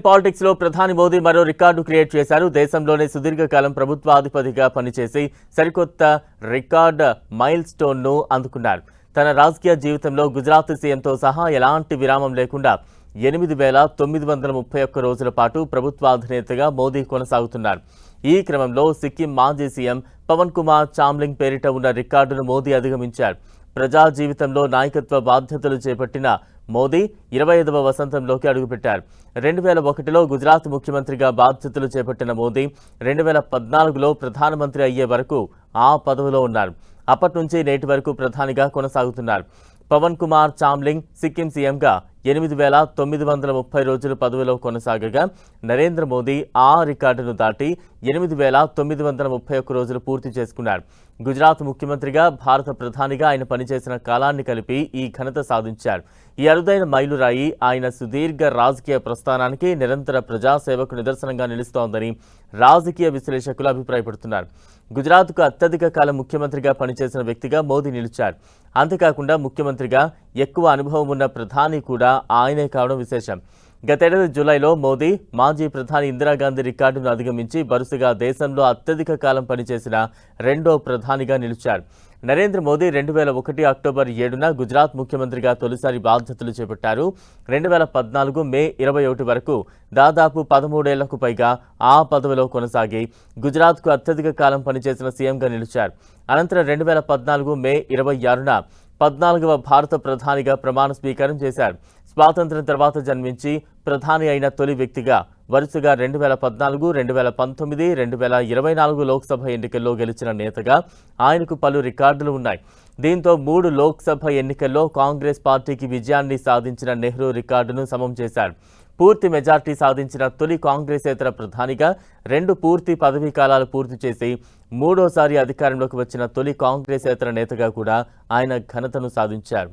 Politics లో ప్రధాని మోదీ మరో రికార్డు క్రియేట్ చేశారు. దేశంలోనే సుదీర్ఘకాలం ప్రభుత్వాధిపతిగా పనిచేసి సరికొత్త రికార్డ్ మైల్ స్టోన్ ను అందుకున్నారు. తన రాజకీయ జీవితంలో గుజరాత్ సీఎంతో సహా ఎలాంటి విరామం లేకుండా 8,931 రోజుల పాటు ప్రభుత్వాధినేతగా మోదీ కొనసాగుతున్నారు. ఈ క్రమంలో సిక్కిం మాజీ సీఎం పవన్ కుమార్ చామ్లింగ్ పేరిట ఉన్న రికార్డును మోదీ అధిగమించారు. ప్రజా జీవితంలో నాయకత్వ బాధ్యతలు చేపట్టిన మోదీ 25వ వసంతంలోకి అడుగుపెట్టారు. 2001లో గుజరాత్ ముఖ్యమంత్రిగా బాధ్యతలు చేపట్టిన మోదీ 2014లో ప్రధానమంత్రి అయ్యే వరకు ఆ పదవిలో ఉన్నారు. అప్పటి నుంచి నేటి వరకు ప్రధానిగా కొనసాగుతున్నారు. పవన్ కుమార్ చామ్లింగ్ సిక్కిం సీఎంగా 8,930 రోజులు పదవిలో కొనసాగగా నరేంద్ర మోదీ ఆ రికార్డును దాటి 8,931 రోజులు పూర్తి చేసుకున్నారు. గుజరాత్ ముఖ్యమంత్రిగా భారత ప్రధానిగా ఆయన పనిచేసిన కాలాన్ని కలిపి ఈ ఘనత సాధించారు. ఈ అరుదైన మైలురాయి ఆయన సుదీర్ఘ రాజకీయ ప్రస్థానానికి నిరంతర ప్రజాసేవకు నిదర్శనంగా నిలుస్తోందని రాజకీయ విశ్లేషకులు అభిప్రాయపడుతున్నారు. గుజరాత్కు అత్యధిక కాలం ముఖ్యమంత్రిగా పనిచేసిన వ్యక్తిగా మోదీ నిలిచారు. అంతేకాకుండా ముఖ్యమంత్రిగా ఎక్కువ అనుభవం ఉన్న ప్రధాని కూడా ఆయనే కావడం విశేషం. గతేడాది జూలైలో మోదీ మాజీ ప్రధాని ఇందిరాగాంధీ రికార్డును అధిగమించి వరుసగా దేశంలో అత్యధిక కాలం పనిచేసిన రెండో ప్రధానిగా నిలిచారు. నరేంద్ర మోదీ 2001 అక్టోబర్ 7న గుజరాత్ ముఖ్యమంత్రిగా తొలిసారి బాధ్యతలు చేపట్టారు. 2014 మే 21 వరకు దాదాపు 13 ఏళ్లకు పైగా ఆ పదవిలో కొనసాగి గుజరాత్కు అత్యధిక కాలం పనిచేసిన సీఎంగా నిలిచారు. అనంతరం 2014 మే 26న 14వ భారత ప్రధానిగా ప్రమాణ స్వీకారం చేశారు. స్వాతంత్ర్యం తర్వాత జన్మించి ప్రధాని అయిన తొలి వ్యక్తిగా వరుసగా 2014, 2019, 2024 లోక్సభ ఎన్నికల్లో గెలిచిన నేతగా ఆయనకు పలు రికార్డులు ఉన్నాయి. దీంతో 3 లోక్సభ ఎన్నికల్లో కాంగ్రెస్ పార్టీకి విజయాన్ని సాధించిన నెహ్రూ రికార్డును సమం చేశారు. పూర్తి మెజార్టీ సాధించిన తొలి కాంగ్రెసేతర ప్రధానిగా 2 పూర్తి పదవీ కాలాలు పూర్తి చేసి మూడోసారి అధికారంలోకి వచ్చిన తొలి కాంగ్రెసేతర నేతగా కూడా ఆయన ఘనతను సాధించారు.